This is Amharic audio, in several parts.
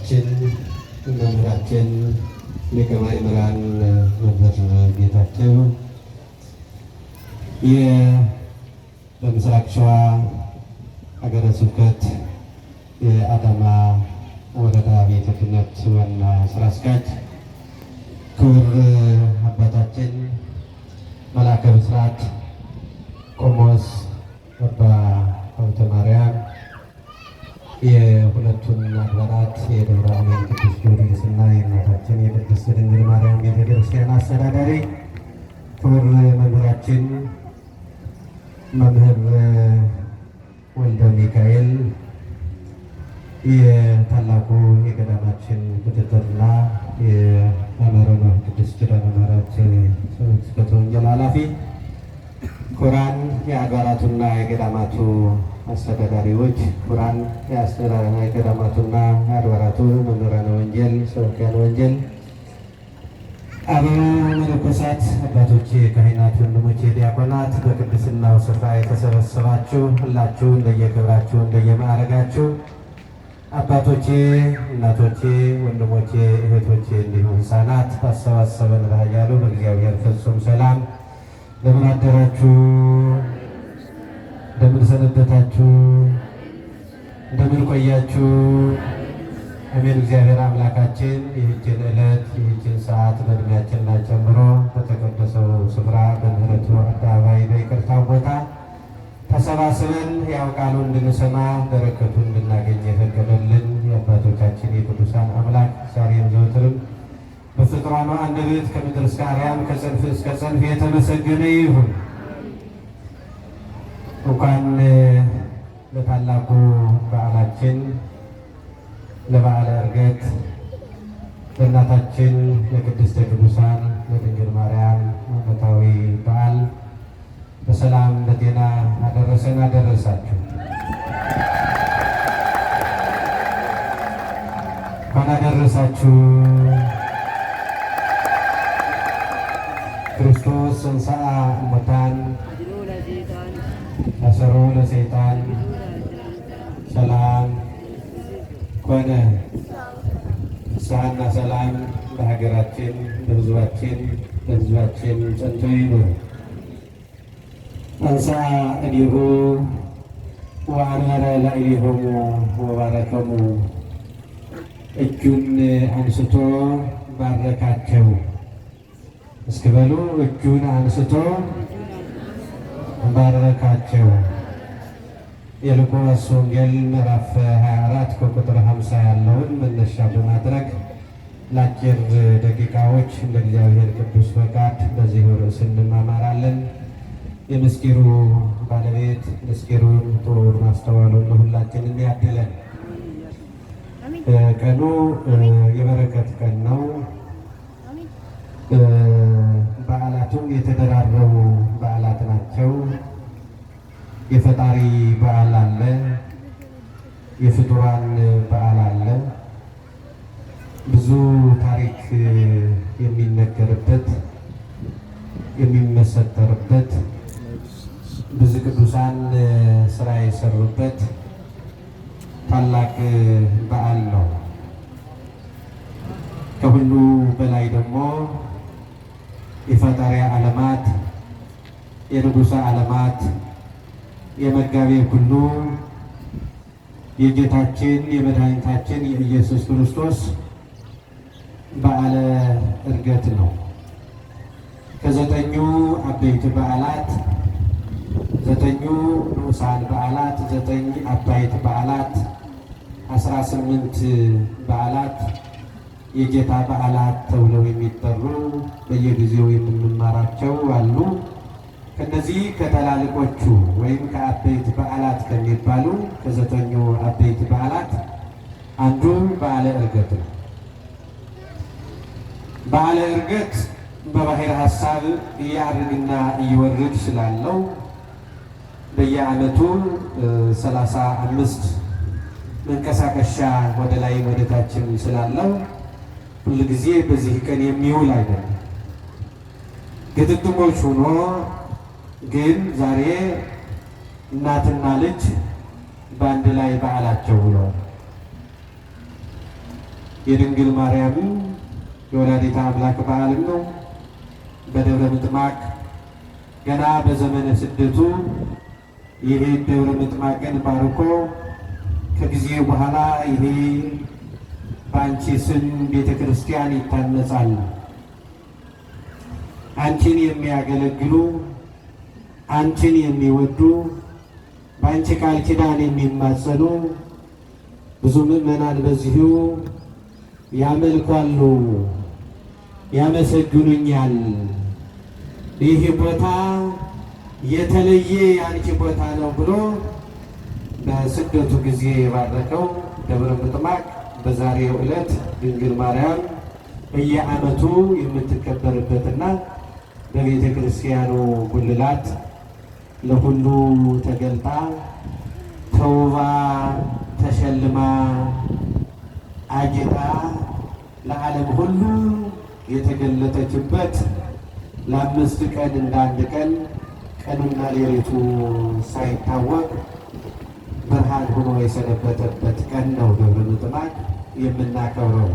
አባታችን መምህራችን ሊቀ ማእምራን መምህር ጌታቸው በምስራቅ ሸዋ ሀገረ ስብከት የአዳማ ወረዳ ቤተ ክህነት ዋና ስራ አስኪያጅ፣ ክቡር አባታችን መልአከ ብስራት ቆሞስ አባ ሀብተ ማርያም የሁለቱን አድባራት የደብረ አሜን ቅዱስ ጊዮርጊስና የእናታችን የቅድስት ድንግል ማርያም ቤተክርስቲያን አስተዳዳሪ፣ ክቡር መምህራችን መምህር ወልደ ሚካኤል የታላቁ የገዳማችን ቁጥጥርና የመምህረ ቅድስት ኪዳነ ምሕረት ስብከተ ወንጌል ኃላፊ፣ ክቡራን የአድባራቱና የገዳማቱ አስተዳዳሪዎች፣ ክቡራን የገዳማቱና የአድባራቱ መምህራነ ወንጌል፣ ሰባክያነ ወንጌል፣ አበው መነኮሳት፣ አባቶቼ ካህናት፣ ወንድሞቼ ዲያቆናት፣ በቅድስናው ስፍራ የተሰበሰባችሁ ሁላችሁ እንደየክብራችሁ እንደየማዕረጋችሁ አባቶቼ፣ እናቶቼ፣ ወንድሞቼ፣ እህቶቼ እንዲሁም ሕፃናት ባሰባሰበን በኃያሉ በእግዚአብሔር ፍጹም ሰላም እንደምን አደራችሁ? እንደምን ሰነበታችሁ? እንደምን ቆያችሁ? አሜን። እግዚአብሔር አምላካችን ይህችን ዕለት ይህችን ሰዓት በዕድሜያችን ላይ ጨምሮ በተቀደሰው ስፍራ በምህረቱ አደባባይ በይቅርታው ቦታ ተሰባስበን ያው ቃሉ እንድንሰማ በረከቱ እንድናገኝ የፈቀደልን የአባቶቻችን የቅዱሳን አምላክ ዛሬም ዘወትርም በፍጥሯኗ አንደበት ከምድር እስከ አርያም ከጽንፍ እስከ ጽንፍ የተመሰገነ ይሁን። እንኳን ለታላቁ በዓላችን ለበዓለ ዕርገት ለእናታችን ለቅድስተ ቅዱሳን ለድንግል ማርያም ዓመታዊ በዓል በሰላም በጤና አደረሰን አደረሳችሁ። እንኳን አደረሳችሁ። ክርስቶስ ተንሥአ እሙታን አሰሮ ለሰይጣን ሰላም ኮነ። ፍስሐና ሰላም በሀገራችን በሕዝባችን ጸንቶ ይኑር። ተንሥአ እዴሁ ወአንበረ ላዕሌሆሙ ወባረከሙ። እጁን አንስቶ ባረካቸው። እስኪ በሉ እጁን አንስቶ ባረካቸው። የሉቃስ ወንጌል ምዕራፍ 24 ከቁጥር 50 ያለውን መነሻ በማድረግ ለአጭር ደቂቃዎች እንደ እግዚአብሔር ቅዱስ ፈቃድ በዚህ ርዕስ እንማማራለን። የምስጢሩ ባለቤት ምስጢሩን ጥሩን ማስተዋሉን ለሁላችንም ያድለን። ቀኑ የበረከት ቀን ነው። በዓላቱም የተደራረቡ በዓላት ናቸው። የፈጣሪ በዓል አለ፣ የፍጡራን በዓል አለ። ብዙ ታሪክ የሚነገርበት የሚመሰጠርበት ብዙ ቅዱሳን ስራ የሰሩበት ታላቅ በዓል ነው። ከሁሉ በላይ ደግሞ የፈጣሪ ዓለማት የንጉሠ ዓለማት የመጋቤ ሁሉ የጌታችን የመድኃኒታችን የኢየሱስ ክርስቶስ በዓለ ዕርገት ነው። ከዘጠኙ አበይት በዓላት ዘጠኙ ንዑሳን በዓላት 9 አበይት በዓላት 18 በዓላት የጌታ በዓላት ተብለው የሚጠሩ በየጊዜው የምንማራቸው አሉ። ከነዚህ ከታላልቆቹ ወይም ከአበይት በዓላት ከሚባሉ ከ9ኙ አበይት በዓላት አንዱ በዓለ ዕርገት ነው። በዓለ ዕርገት በባሕረ ሐሳብ እያርግና እየወርድ ስላለው በየዓመቱ 35 መንቀሳቀሻ ወደ ላይ ወደ ታችም ስላለው ሁሉ ጊዜ በዚህ ቀን የሚውል አይደለም። ግጥጥሞች ሆኖ ግን ዛሬ እናትና ልጅ በአንድ ላይ በዓላቸው ብለዋል። የድንግል ማርያም የወላዲተ አምላክ በዓልም ነው። በደብረ ምጥማቅ ገና በዘመነ ስደቱ ይሄ ደብረ ምጥማቅን ባርኮ ከጊዜ በኋላ ይሄ በአንቺ ስም ቤተ ክርስቲያን ይታነጻል፣ አንቺን የሚያገለግሉ አንቺን የሚወዱ በአንቺ ቃል ኪዳን የሚማጸኑ ብዙ ምዕመናን በዚሁ ያመልኳሉ፣ ያመሰግኑኛል። ይህ ቦታ የተለየ የአንቺ ቦታ ነው ብሎ በስደቱ ጊዜ የባረከው ደብረ ምጥማቅ በዛሬው ዕለት ድንግል ማርያም በየዓመቱ የምትከበርበትና በቤተ ክርስቲያኑ ጉልላት ለሁሉ ተገልጣ ተውባ ተሸልማ አጊጣ ለዓለም ሁሉ የተገለጠችበት ለአምስት ቀን እንዳንድ ቀን ቀኑና ሌሊቱ ሳይታወቅ ብርሃን ሆኖ የሰነበተበት ቀን ነው ደብረ ምጥማቅ የምናከብረው።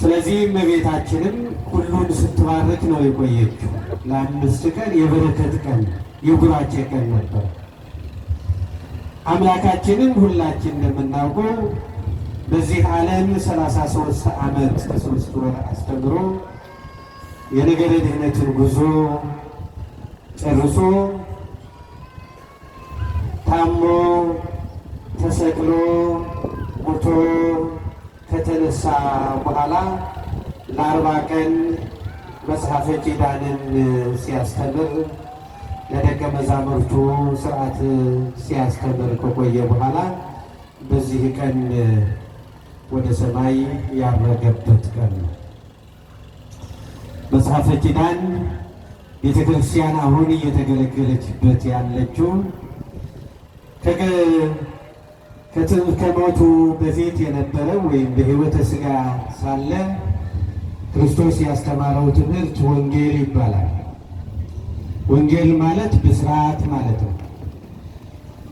ስለዚህ እመቤታችንም ሁሉን ስትባርክ ነው የቆየችው። ለአምስት ቀን የበረከት ቀን የጉራቼ ቀን ነበር። አምላካችንም ሁላችን እንደምናውቀው በዚህ ዓለም 33 ዓመት ከ3 ወር አስተምሮ የነገረ ድኅነትን ጉዞ ጨርሶ ታሞ ተሰቅሎ ሞቶ ከተነሳ በኋላ ለ40 ቀን መጽሐፈ ኪዳንን ሲያስተምር ለደቀ መዛሙርቱ ሥርዓት ሲያስተምር ከቆየ በኋላ በዚህ ቀን ወደ ሰማይ ያረገበት ቀን ነው። መጽሐፈ ኪዳን ቤተ ክርስቲያን አሁን እየተገለገለችበት ያለችው ከሞቱ በፊት የነበረ ወይም በሕይወተ ሥጋ ሳለ ክርስቶስ ያስተማረው ትምህርት ወንጌል ይባላል። ወንጌል ማለት ብስራት ማለት ነው።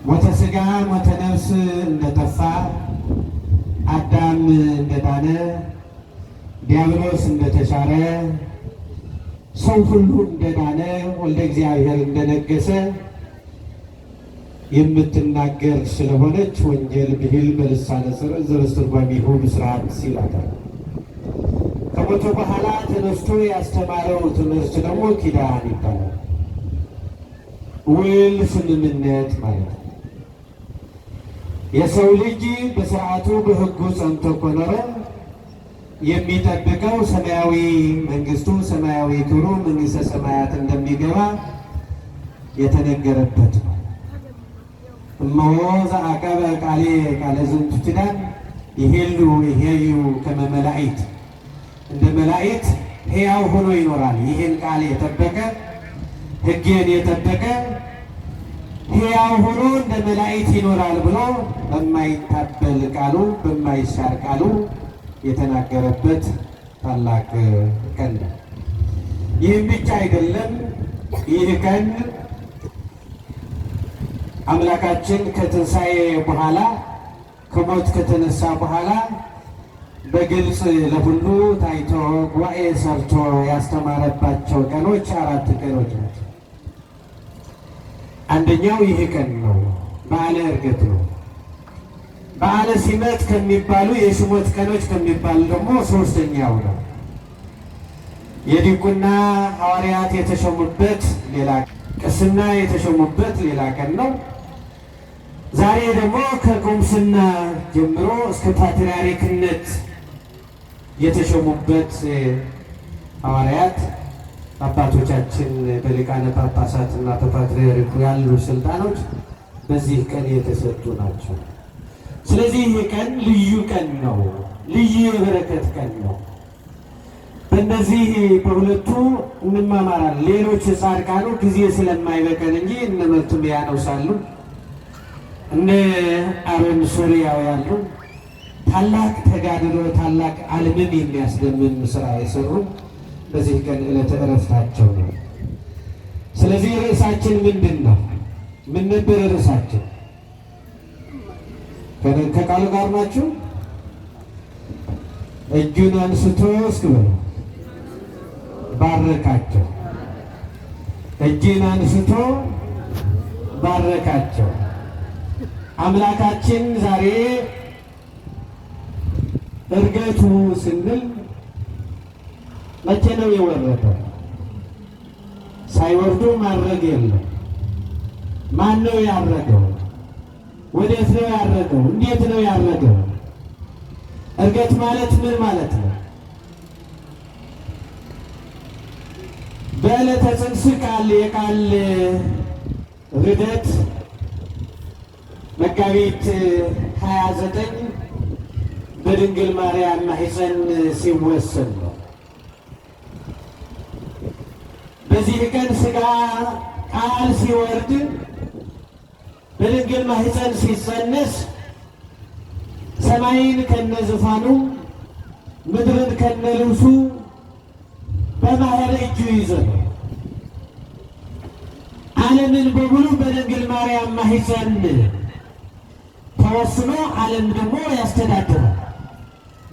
ሞተ ሥጋ ሞተ ነፍስ እንደጠፋ፣ አዳም እንደዳነ፣ ዲያብሎስ እንደተሻረ፣ ሰው ሁሉ እንደዳነ፣ ወልደ እግዚአብሔር እንደነገሰ የምትናገር ስለሆነች ወንጌል ብሂል በልሳነ ዘበትርጓሜሁ ብስራት ይላታል። ከሞተ በኋላ ተነስቶ ያስተማረው ትምህርት ደግሞ ኪዳን ይባላል። ውል ስምምነት ማለት ነው። የሰው ልጅ በሥርዓቱ በሕጉ ጸንቶ ከኖረ የሚጠብቀው ሰማያዊ መንግሥቱ ሰማያዊ ክብሩ መንግሥተ ሰማያት እንደሚገባ የተነገረበት ነው። እመሆ ዘአቀበ ቃሌ ቃለ ዝንቱ ኪዳን ይሄሉ ይሄዩ ከመ መላእክት፣ እንደ መላእክት ሕያው ሆኖ ይኖራል። ይህን ቃል የጠበቀ ሕጌን የጠበቀ ሕያው ሆኖ እንደ መላእክት ይኖራል ብሎ በማይታበል ቃሉ በማይሻር ቃሉ የተናገረበት ታላቅ ቀን ነው። ይህም ብቻ አይደለም። ይህ ቀን አምላካችን ከትንሣኤ በኋላ ከሞት ከተነሳ በኋላ በግልጽ ለሁሉ ታይቶ ጉባኤ ሰርቶ ያስተማረባቸው ቀኖች 4 ቀኖች ናቸው። አንደኛው ይህ ቀን ነው፣ በዓለ ዕርገት ነው። በዓለ ሲመት ከሚባሉ የሽሞት ቀኖች ከሚባሉ ደግሞ 3ኛው ነው። የዲቁና ሐዋርያት የተሾሙበት ሌላ፣ ቅስና የተሾሙበት ሌላ ቀን ነው። ዛሬ ደግሞ ከቁምስና ጀምሮ እስከ ፓትርያርክነት የተሾሙበት ሐዋርያት አባቶቻችን በሊቃነ ጳጳሳት እና በፓትርያርኩ ያሉ ስልጣኖች በዚህ ቀን የተሰጡ ናቸው። ስለዚህ ይህ ቀን ልዩ ቀን ነው፣ ልዩ የበረከት ቀን ነው። በእነዚህ በሁለቱ እንማማራለን። ሌሎች ጻድቃኑ ጊዜ ስለማይበቀን እንጂ እነ መርቱም ያነሳሉ፣ እነ አሮን ሶርያው ያሉ ታላቅ ተጋድሎ ታላቅ ዓለምን የሚያስደምም ስራ የሰሩ በዚህ ቀን ዕለተ ዕረፍታቸው ነው። ስለዚህ ርዕሳችን ምንድን ነው? ምን ነበር ርዕሳችን? ከቃሉ ጋር ናችሁ? እጁን አንስቶ እስክ ብሎ ባረካቸው። እጅን አንስቶ ባረካቸው። አምላካችን ዛሬ እርገቱ ስንል መቼ ነው የወረደው? ሳይወርዱ ማድረግ የለም። ማን ነው ያረገው? ወዴት ነው ያረገው? እንዴት ነው ያረገው? እርገት ማለት ምን ማለት ነው? በዕለተ ጽንስ የቃል ርደት መጋቢት 29 በድንግል ማርያም ማኅፀን ሲወሰን ነው። በዚህ ቀን ሥጋ ቃል ሲወርድ በድንግል ማኅፀን ሲጸነስ ሰማይን ከነዙፋኑ ምድርን ከነልብሱ በማኅፀን እጁ ይዞ ነው ዓለምን በሙሉ በድንግል ማርያም ማኅፀን ተወስኖ ዓለም ደግሞ ያስተዳድራል።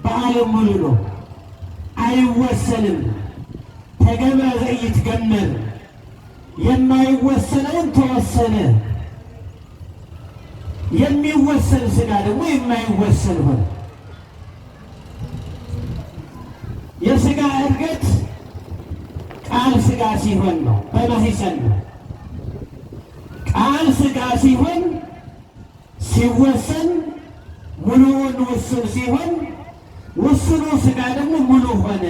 በዓለም ሙሉ ነው፣ አይወሰንም። ተገመረ ዘኢይትገመር፣ የማይወሰነውን ተወሰነ። የሚወሰን ሥጋ ደግሞ የማይወሰን ሆነ። የሥጋ እርገት ቃል ሥጋ ሲሆን ነው፣ በማኅፀን ነው። ቃል ሥጋ ሲሆን ሲወሰን ሙሉውን ውሱን ሲሆን ውሱኑ ሥጋ ደግሞ ሙሉ ሆነ።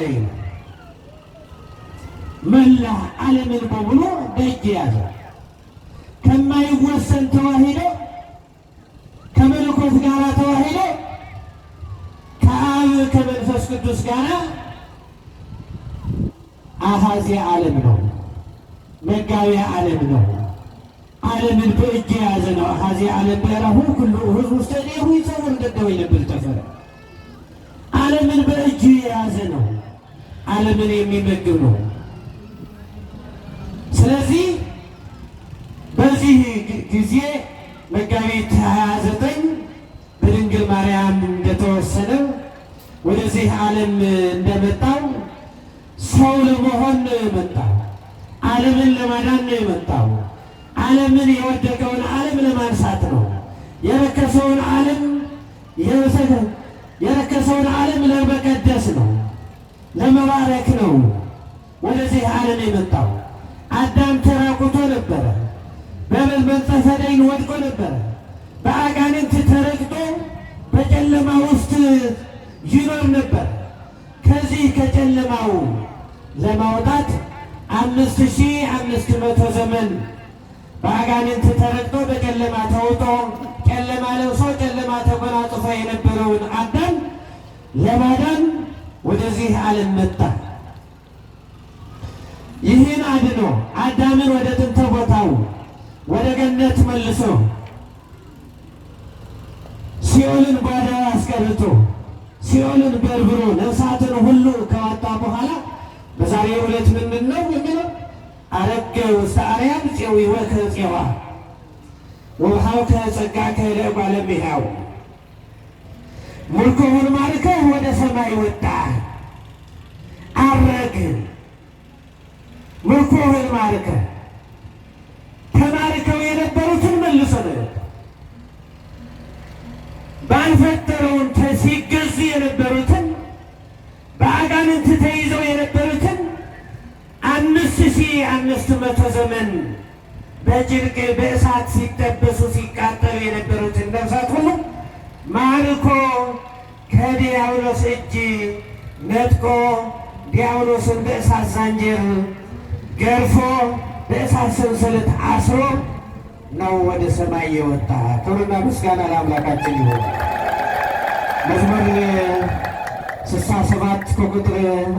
መላ ዓለምን በሙሉ በእጅ ያዘ። ከማይወሰን ተዋሂዶ ከመለኮት ጋር ተዋሂዶ ከአብ ከመንፈስ ቅዱስ ጋር አሃዜ ዓለም ነው፣ መጋቢ ዓለም ነው። ዓለምን በእጅ የያዘ ነው። አሃዜ ዓለም በራሁ ሁሉ ሕዝብ ውስጥ እኔሁ ይጸውር ገደው ይነብል ተፈረ። ዓለምን በእጅ የያዘ ነው። ዓለምን የሚመግብ ነው። ስለዚህ በዚህ ጊዜ መጋቢት 29 በድንግል ማርያም እንደተወሰነው ወደዚህ ዓለም እንደመጣው ሰው ለመሆን ነው የመጣው። ዓለምን ለማዳን ነው የመጣው። ዓለምን የወደቀውን ዓለም ለማንሳት ነው። የረከሰውን ዓለም ለመቀደስ ነው፣ ለመባረክ ነው ወደዚህ ዓለም የመጣው። አዳም ተራቁቶ ነበረ፣ በመንጸፈ ደይን ወድቆ ነበረ፣ በአጋንንት ተረግጦ በጨለማ ውስጥ ይኖር ነበር። ከዚህ ከጨለማው ለማውጣት 5500 ዘመን በአጋንንት ተረግጦ በጨለማ ተውጦ ጨለማ ለብሶ ጨለማ ተጎናጽፎ የነበረውን አዳም ለማዳን ወደዚህ ዓለም መጣ። ይህን አድኖ አዳምን ወደ ጥንተ ቦታው ወደ ገነት መልሶ ሲኦልን ጓዳው አስቀርቶ ሲኦልን በርብሮ ነፍሳትን ሁሉ ካወጣ በኋላ በዛሬው ዕለት ምንድን ነው የሚለው? አረገ ውስተ አርያም ፄዊወ ከፄዋ ወውሃብከ ጸጋከ ለእጓለ እመሕያው። ምርኮውን ማርከህ ወደ ሰማይ ወጣ፣ አረግህ። ምርኮውን ማርከህ ተማርከው የነበሩትን መልሶ ነው። ባልፈጠረውን ሲገዙ የነበሩትን በአጋንንት ተይዘው የነበሩትን 5500 ዘመን በጭንቅ በእሳት ሲጠበሱ ሲቃጠሉ የነበሩትን ነፍሳት ሁሉ ማርኮ ከዲያብሎስ እጅ ነጥቆ ዲያብሎስን በእሳት ዛንጀር ገርፎ በእሳት ሰንሰለት አስሮ ነው ወደ ሰማይ የወጣ። ክብርና ምስጋና ለአምላካችን ይሁን። መዝሙር 67 ከቁጥር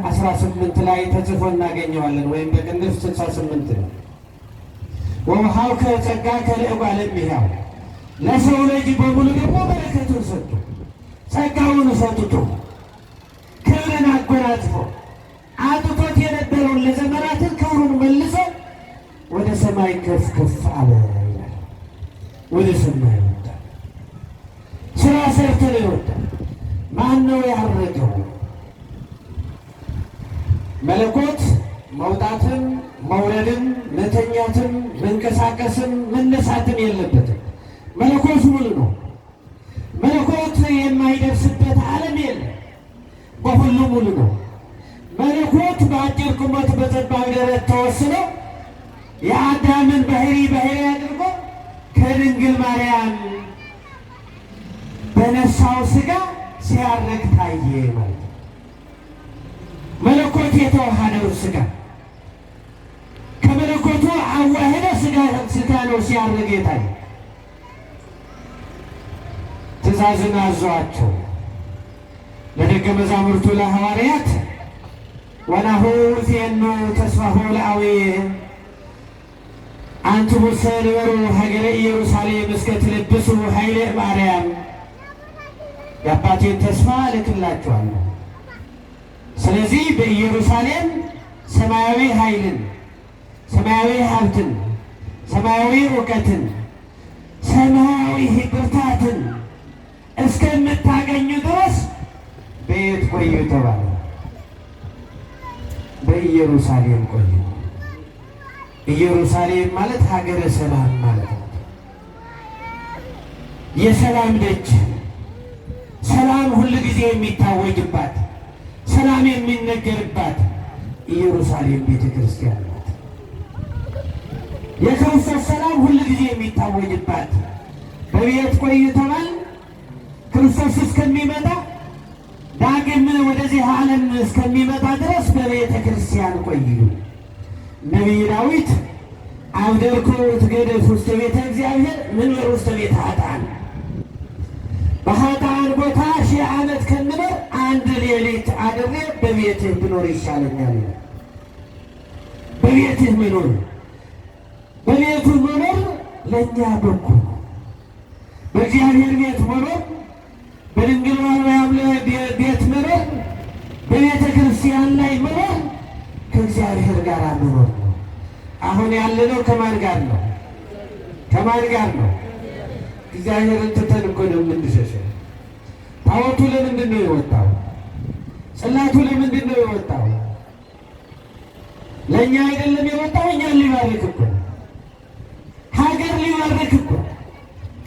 18 ላይ ተጽፎ እናገኘዋለን። ወይም በቅንፍ 68 ነው። ወውሃብከ ጸጋከ ለእጓለ እመሕያው፣ ለሰው ልጅ በሙሉ ደግሞ በረከቱን ሰጡ፣ ጸጋውን ሰጥቶ ክብርን አጎናጽፎ አጥቶት የነበረውን ለዘመናትን ክብሩን መልሶ ወደ ሰማይ ከፍ ከፍ አለ ይላል። ወደ ሰማይ ወጣ። ስራ ሰርቶ ነው የወጣ። ማን ነው ያረገው? መለኮት መውጣትም መውረድም መተኛትም መንቀሳቀስም መነሳትም የለበትም። መለኮት ሙሉ ነው። መለኮት የማይደርስበት ዓለም የለም። በሁሉ ሙሉ ነው። መለኮት በአጭር ቁመት በጠባብ ደረት ተወስኖ የአዳምን ባህሪ አድርጎ ከድንግል ማርያም በነሳው ሥጋ ሲያርግ ታየ ማለት ነው። መለኮት የተዋሃደው ሥጋ ከመለኮቱ አዋህደ ሥጋ ነው ሲያርግ የታየ። ትእዛዝን አዘዋቸው ለደቀ መዛሙርቱ ለሐዋርያት ወናሁ ዜኑ ተስፋሁ ለአዊየ አንትሙሰ ንበሩ ሀገረ ኢየሩሳሌም እስከ ትለብሱ ኃይለ ማርያም። የአባቴን ተስፋ እልክላችኋለሁ። ስለዚህ በኢየሩሳሌም ሰማያዊ ኃይልን፣ ሰማያዊ ሀብትን፣ ሰማያዊ እውቀትን፣ ሰማያዊ ብርታትን እስከምታገኙ ድረስ በየት ቆዩ ተባለ? በኢየሩሳሌም ቆዩ። ኢየሩሳሌም ማለት ሀገረ ሰላም ማለት ነው። የሰላም ደጅ፣ ሰላም ሁል ጊዜ የሚታወጅባት፣ ሰላም የሚነገርባት ኢየሩሳሌም ቤተ ክርስቲያን ናት። የክርስቶስ ሰላም ሁል ጊዜ የሚታወጅባት በቤት ቆዩ ተባል። ክርስቶስ እስከሚመጣ ዳግም ወደዚህ ዓለም እስከሚመጣ ድረስ በቤተ ክርስቲያን ቆዩ። ነቢይ ዳዊት አብደርኩ ትገደፍ ውስተ ቤተ እግዚአብሔር ምንበር ውስተ ቤተ ኃጥአን፣ በኃጥአን ቦታ 1000 ዓመት ከምኖር አንድ ሌሊት አድሬ በቤትህ ብኖር ይሻለኛል። በቤትህ መኖር፣ በቤቱ መኖር ለእኛ በጎ ነው። በእግዚአብሔር ቤት መኖር፣ በድንግል ማርያም ቤት መኖር፣ በቤተ ክርስቲያን ላይ መኖር ከእግዚአብሔር ጋር መኖር ነው። አሁን ያለነው ከማን ጋር ነው? ከማን ጋር ነው? እግዚአብሔርን ትተን እኮ ነው የምንሸሸው። ታቦቱ ለምንድን ነው የወጣው? ጽላቱ ለምንድን ነው የወጣው? ለእኛ አይደለም የወጣው፣ እኛን ሊባርክ እኮ፣ ሀገር ሊባርክ እኮ፣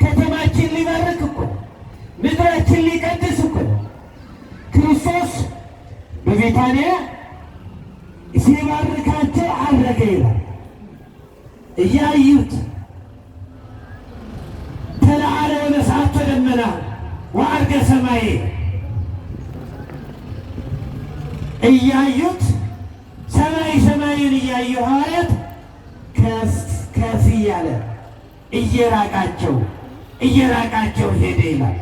ከተማችን ሊባርክ እኮ፣ ምድራችን ሊቀድስ እኮ ነው። ክርስቶስ በቤታንያ ሲባርካቸው አረገ ይላል። እያዩት ተለዓለ ወነሣእቶ ደመና ወዐርገ ሰማይ፣ እያዩት ሰማይን እያዩ ሐዋርያት ከፍ እያለ እየራቃቸው ሄደ ይላል።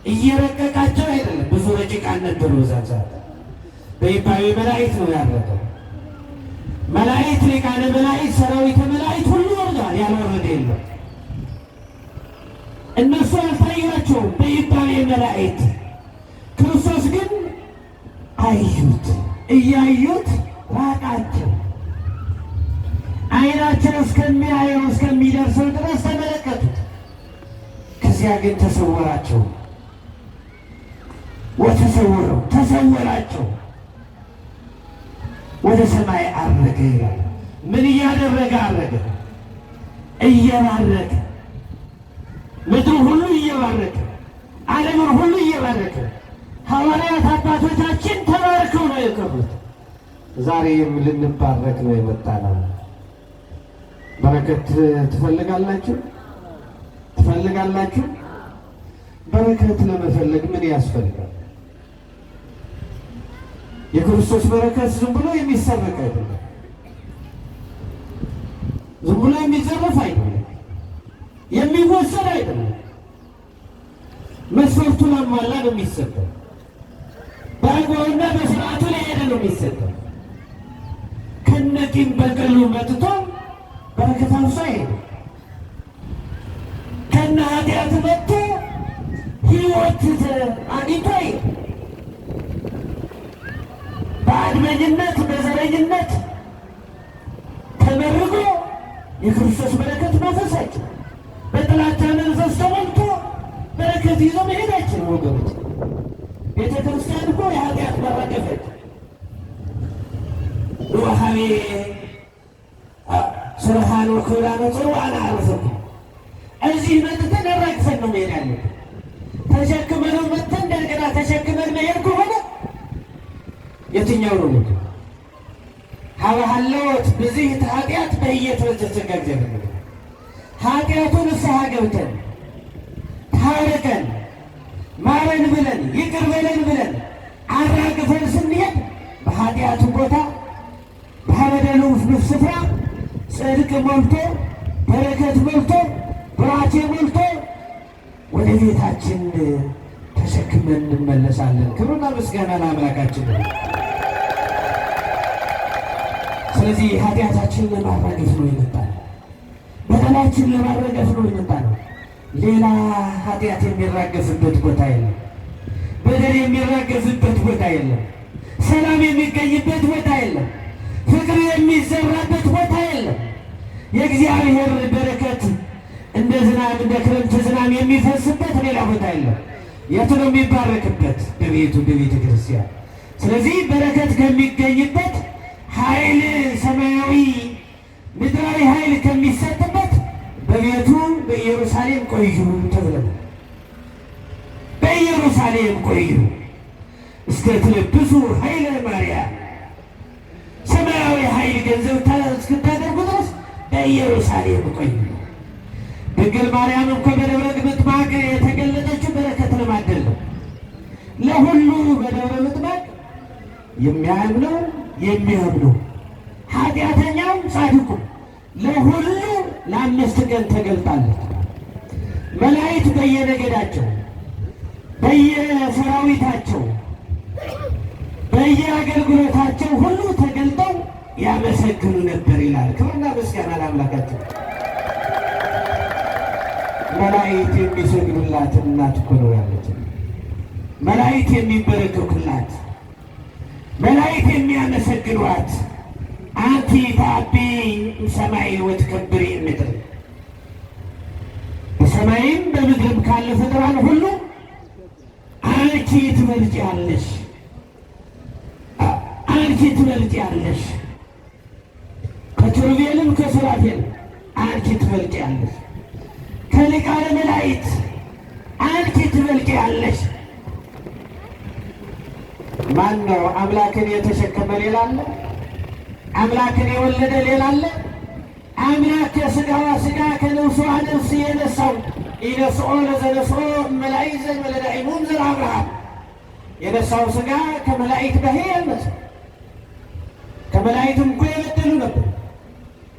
እየረቀቃቸው አይደለም። ብዙ ረቂቃን ነበሩ በዛን ሰዓት። በይባቤ መላእክት ነው ያረገው። መላእክት፣ ሊቃነ መላእክት፣ ሰራዊተ መላእክት ሁሉ ወርደዋል። ያልወረደ የለም። እነሱ አልታያቸውም በይባቤ መላእክት። ክርስቶስ ግን አዩት። እያዩት ራቃቸው። ዓይናቸው እስከሚያየው እስከሚደርሰው ድረስ ተመለከቱት። ከዚያ ግን ተሰወራቸው። ተሰወራቸው። ወደ ሰማይ አረገ ይላል። ምን እያደረገ አረገ? እየባረከ፣ ምድሩ ሁሉ እየባረከ፣ ዓለምን ሁሉ እየባረከ። ሐዋርያት አባቶቻችን ተባርከው ነው የቀሩት። ዛሬም ልንባረክ ነው የመጣነው። በረከት ትፈልጋላችሁ? ትፈልጋላችሁ? በረከት ለመፈለግ ምን ያስፈልጋል? የክርስቶስ በረከት ዝም ብሎ የሚሰረቅ አይደለም። ዝም ብሎ የሚዘረፍ አይደለም። የሚወሰድ አይደለም። መስፈርቱን አሟላ ነው የሚሰጠው። በአግባቡና በስርዓቱ ላይ ሄደ ነው የሚሰጠው። ከነቂም በቀሉ መጥቶ በረከት አውሶ አይሄድም። ከነ ኃጢአት መጥቶ ሕይወት አግኝቶ አይሄድም። በአድመኝነት በዘረኝነት ተመርጎ የክርስቶስ በረከት ማፈሳቸው፣ በጥላቻ መንፈስ ተሞልቶ በረከት ይዞ መሄዳችን ወገኖች። ቤተ ክርስቲያን እኮ የኃጢአት መራገፈች፣ ጎዳነ ጽሩዓነ አርሰኩም። እዚህ መጥተን አራግፈን ነው መሄድ ያለብን። ተሸክመነው መጥተን እንደገና ተሸክመን መሄድ ከሆነ የትኛው ነው ልክ? ሀበሃለወት ብዝሕት ኃጢአት በኢየተወጀሰ እግዚአብሔር ኃጢአቱን ንስሐ ገብተን ታርቀን ማረን ብለን ይቅር በለን ብለን አራግፈን ስንሄድ በኃጢአቱ ቦታ በበደሉ ስፍራ ጽድቅ ሞልቶ በረከት ሞልቶ ብራኬ ሞልቶ ወደ ቤታችን ተሸክመን እንመለሳለን። ክብርና ምስጋና ለአምላካችን ነው። ስለዚህ ኃጢአታችንን ለማራገፍ ነው የመጣነው። በደላችን ለማራገፍ ነው የመጣነው። ሌላ ኃጢአት የሚራገፍበት ቦታ የለም። በደል የሚራገፍበት ቦታ የለም። ሰላም የሚገኝበት ቦታ የለም። ፍቅር የሚዘራበት ቦታ የለም። የእግዚአብሔር በረከት እንደ ዝናብ እንደ ክረምት ዝናብ የሚፈስበት ሌላ ቦታ የለም። የት ነው የሚባረክበት? በቤቱ በቤተ ክርስቲያን። ስለዚህ በረከት ከሚገኝበት ኃይል ሰማያዊ ምድራዊ ኃይል ከሚሰጥበት በቤቱ በኢየሩሳሌም ቆዩ ተብለን በኢየሩሳሌም ቆዩ እስከ ትለብሱ ኃይለ ማርያም ሰማያዊ ኃይል ገንዘብ እስክታደርጉ ድረስ በኢየሩሳሌም ቆዩ። ድንግል ማርያም እኮ በደብረ ምጥማቅ የተገለጠችው በረከት ለማደል ነው። ለሁሉ በደብረ ምጥማቅ የሚያምነው የሚያምነው ኃጢአተኛው ጻድቁ ለሁሉ ለ5 ቀን ተገልጣለች። መላእክት በየነገዳቸው በየሰራዊታቸው በየአገልግሎታቸው ሁሉ ተገልጠው ያመሰግኑ ነበር ይላል። ክብርና ምስጋና ለአምላካችን። መላእክት የሚሰግዱላት እናት እኮ ነው ያለች። መላእክት የሚበረከኩላት፣ መላእክት የሚያመሰግኗት አንቲ ታቢ ሰማይ ወትከብሪ ምድር፣ በሰማይም በምድርም ካለ ፍጥረት ሁሉ አንቺ ትበልጪያለሽ፣ አንቺ ትበልጪያለሽ፣ ከኪሩቤልም ከሱራፌልም አንቺ ትበልጪያለሽ፣ ከሊቃነ መላእክት አንቺ ትበልጪያለሽ። ማን ነው አምላክን የተሸከመ ሌላ አለ? አምላክን የወለደ ሌላ አለ? አምላክ ከሥጋዋ ሥጋ ከነፍሷ ነፍስ የነሳው ኢነስኦ ለዘነስኦ መላእክት ዘመለዳኢሙም ዘር አብርሃም የነሳው ሥጋ ከመላእክት በሄ ያነሳ ከመላእክትም እኮ የበደሉ ነበር።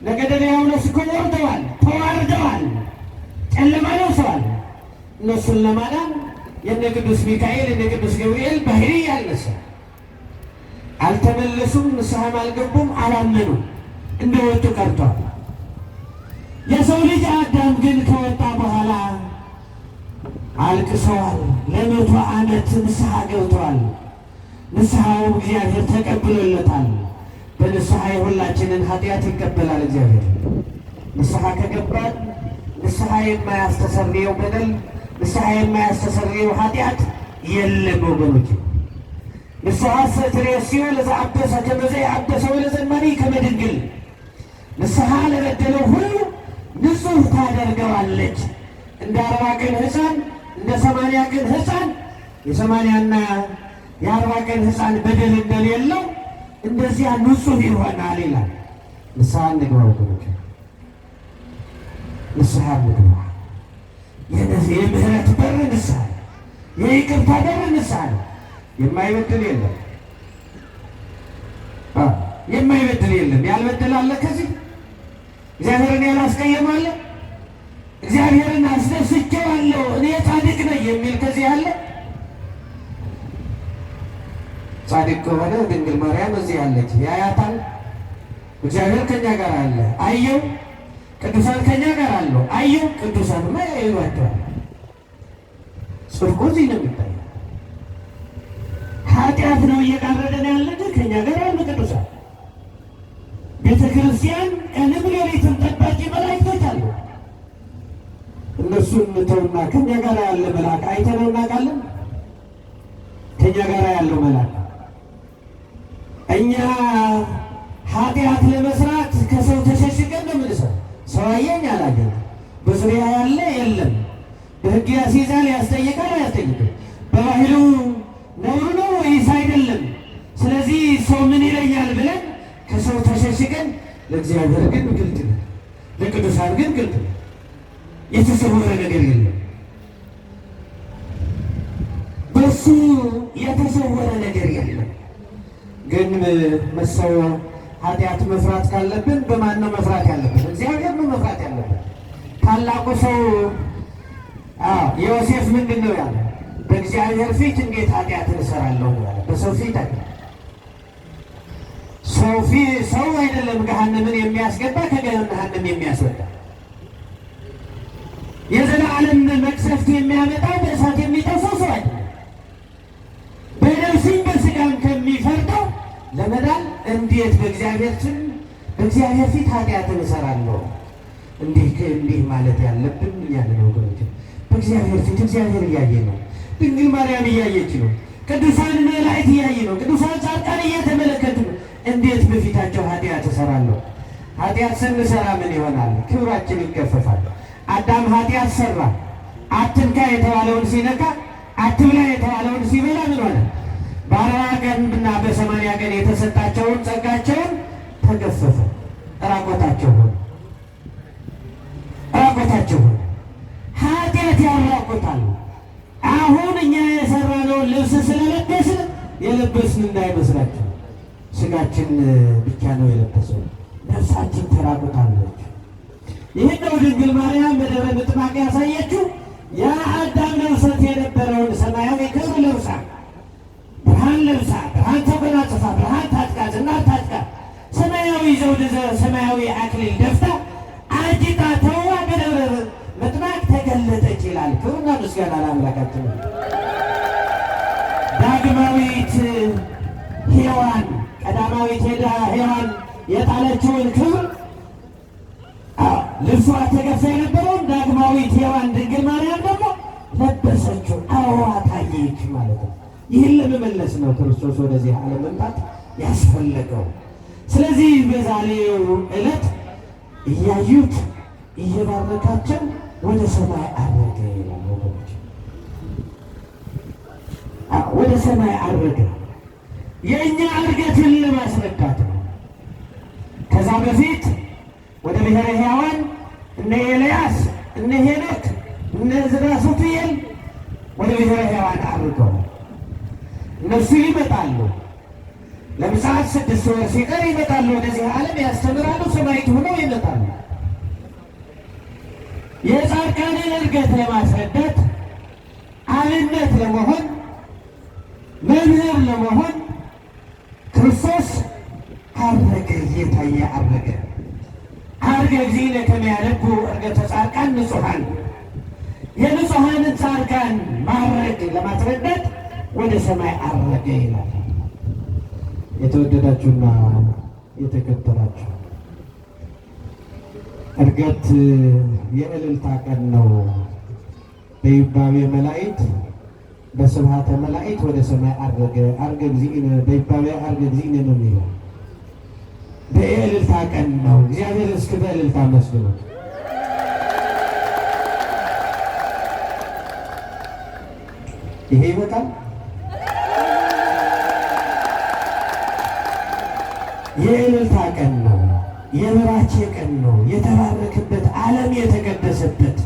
ነገደ ዲያብሎስ እኮ ወርደዋል፣ ተዋርደዋል፣ ጨለማ ለብሰዋል። እነሱን ለማዳን የነ ቅዱስ ሚካኤል የነ ቅዱስ ገብርኤል ባህሪ ያልነሳ አልተመለሱም፣ ንስሐም አልገቡም፣ አላመኑም፣ እንደወጡ ቀርቷል። የሰው ልጅ አዳም ግን ከወጣ በኋላ አልቅሰዋል። ለ100 ዓመት ንስሐ ገብተዋል። ንስሐው እግዚአብሔር ተቀብሎለታል። በንስሐ የሁላችንን ኃጢአት ይቀበላል እግዚአብሔር። ንስሐ ከገባን ንስሐ የማያስተሰርየው በደል፣ ንስሐ የማያስተሰርየው ኃጢአት የለም ወገኖች። ንስሐ ስትሬስዮ ለዘአበሰ ከመዘ ያበሰ ወለዘማኒ ከመድንግል ንስሐ ለበደለው ሁሉ ንጹሕ ታደርገዋለች። እንደ 40 ቀን ሕፃን እንደ 80 ቀን ሕፃን የ80ና የ40 ቀን ሕፃን በደል እንደሌለው እንደዚያ ንጹሕ ይሆናል ይላል። ንስሐ እንግባ ወገኖች፣ ንስሐ እንግባ። የምህረት በር ንስሐ፣ የይቅርታ በር ንስሐ ነው። የማይበድል የለም፣ የማይበድል የለም። ያልበደለ አለ? ከዚህ እግዚአብሔርን ያላስቀየመ አለ? እግዚአብሔርን አስደስቼዋለሁ እኔ ጻድቅ ነኝ የሚል ከዚህ አለ? ጻድቅ ከሆነ ድንግል ማርያም እዚህ አለች፣ ያያታል። እግዚአብሔር ከኛ ጋር አለ፣ አየው። ቅዱሳን ከኛ ጋር አለው፣ አየው። ቅዱሳንማ ያዩዋቸዋል። ጽድቁ እዚህ ነው የሚታየው። ኃጢአት ነው እየጋረደን ያለ፣ ግን ከኛ ጋር አሉ ቅዱሳን። ቤተ ክርስቲያን ቀንም ሌሊትም ጠባቂ መላእክቶች አሉ። እነሱን ተውና ከኛ ጋር ያለ መልአክ አይተነው እናውቃለን? ከኛ ጋር ያለው መልአክ እኛ ኃጢአት ለመስራት ከሰው ተሸሽገን ነው የምንሰራው። ሰው አየኝ አላየኝ፣ በዙሪያ ያለ የለም። በሕግ ያስይዛል፣ ያስጠይቃል፣ አያስጠይቅም። በባህሉ ነውር ነው ወይስ አይደለም? ስለዚህ ሰው ምን ይለኛል ብለን ከሰው ተሸሽገን ለእግዚአብሔር ግን ግልጥ ነው፣ ለቅዱሳን ግን ግልጥ ነው። የተሰወረ ነገር የለም። በሱ የተሰወረ ነገር የለም። ግን መሰው ኃጢአት መፍራት ካለብን በማን ነው መፍራት ያለብን? እግዚአብሔር ነው መፍራት ያለብን። ታላቁ ሰው ዮሴፍ ምንድን ነው ያለ? በእግዚአብሔር ፊት እንዴት ኃጢአትን እሰራለሁ ያለ። በሰው ፊት አይደለም። ሰው አይደለም ገሃነምን የሚያስገባ ከገሃነም የሚያስወጣ የዘላለም መቅሰፍት የሚያመጣው በእሳት የሚጠፋው ሰው አይደለም። በነፍስም በስጋም ከሚፈርደው ለመዳን እንዴት በእግዚአብሔር ፊት ኃጢአትን እሰራለሁ? እንዲህ ማለት ያለብን እያለን ወገኖች፣ በእግዚአብሔር ፊት እግዚአብሔር እያየ ነው። ድንግል ማርያም እያየች ነው። ቅዱሳን መላእክት እያየ ነው። ቅዱሳን ጻድቃን እየተመለከቱ ነው። እንዴት በፊታቸው ኃጢአት እሰራለሁ? ኃጢአት ስንሰራ ምን ይሆናል? ክብራችን ይገፈፋል። አዳም ኃጢአት ሰራ። አትንካ የተባለውን ሲነካ፣ አትብላ የተባለውን ሲበላ ምን ሆነ? በ40 ቀንና በ80 ቀን የተሰጣቸውን ጸጋቸውን ተገፈፈ። ራቆታቸው ሆነ። ኃጢአት ያራቆታል። አሁን እኛ የሰራነውን ልብስ ስለለበስን የለበስን እንዳይመስላችሁ፣ ስጋችን ብቻ ነው የለበሰው፣ ነፍሳችን ተራቆታለች። ይህን ነው ድንግል ማርያም በደብረ ምጥማቅ ያሳየችው። የአዳም ነፍሰት የነበረውን ሰማያዊ ክብር ለብሳ፣ ብርሃን ለብሳ፣ ብርሃን ተጎናጽፋ፣ ብርሃን ታጥቃ፣ ዝናር ታጥቃ፣ ሰማያዊ ዘውድ ሰማያዊ አክሊል ደፍታ አጊጣ ተውባ በደብረ ምጥማቅ ተገለጠች ይላል። ክብርና ምስጋና ለአምላካችን። ዳግማዊት ሔዋን ቀዳማዊት ሔዋን የጣለችውን ክብር ልብሷ ተገፋ የነበረውን ዳግማዊት ሔዋን ድንግል ማርያም ደግሞ ለበሰችው። ታየች ማለት ነው። ይህን ለመመለስ ነው ክርስቶስ ወደዚህ ዓለም መምጣት ያስፈለገው። ስለዚህ በዛሬው ዕለት እያዩት እየባረካቸው ወደ ሰማይ አረገ ይላል ወገኖች። ወደ ሰማይ አረገ የእኛ እርገትን ለማስረዳት ነው። ከዛ በፊት ወደ ብሔረ ሕያዋን እነ ኤልያስ እነ ሄኖክ እነ ዕዝራ ሱቱኤል ወደ ብሔረ ሕያዋን አርገው እነሱ ይመጣሉ። ለምጽአት 6 ወር ሲቀር ይመጣሉ። ወደዚህ ዓለም ያስተምራሉ። ሰማዕት ሆነው ይመጣሉ። የጻድቃንን እርገት ለማስረዳት አብነት ለመሆን መምህር ለመሆን ክርስቶስ አረገ። እየታየ አረገ። አርገ እግዚእነ ከመ ያደጉ እርገተ ጻድቃን ንጹሐን። የንጹሐንን ጻድቃን ማረግ ለማስረዳት ወደ ሰማይ አረገ ይላል። የተወደዳችሁና የተከበራችሁ እርገት የእልልታ ቀን ነው። በይባቤ መላእክት በስብሐተ መላእክት ወደ ሰማይ አረገ። አርገ እግዚእነ በይባቤ አርገ እግዚእነ ነው የሚለው በእልልታ ቀን ነው። እግዚአብሔር እስኪ በእልልታ መስግኑት። ይሄ ይበቃል። የእልልታ ቀን ነው። የምራቼ ቀን ነው። የተባረከበት ዓለም የተቀደሰበት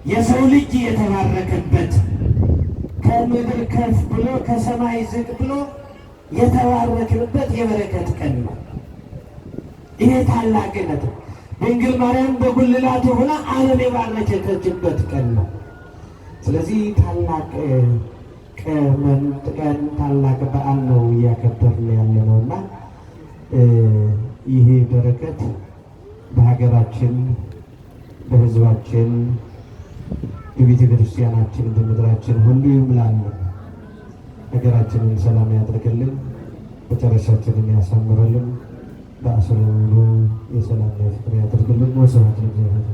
የሰው ልጅ የተባረከበት ከምድር ከፍ ብሎ ከሰማይ ዝቅ ብሎ የተባረክንበት የበረከት ቀን ነው። ይሄ ታላቅነት ድንግል ማርያም በጉልላቱ ሆና ዓለም የባረከችበት ቀን ነው። ስለዚህ ታላቅ ቀን ታላቅ በዓል ነው እያከበርን ያለ ነውና ይሄ በረከት በሀገራችን በሕዝባችን በቤተ ክርስቲያናችን በምድራችን ሁሉ ይምላል። ሀገራችንን ሰላም ያድርግልን፣ መጨረሻችንን ያሳምረልን፣ በአስሩ ሁሉ የሰላም ፍቅር ያድርግልን። ወስብሐት ለእግዚአብሔር።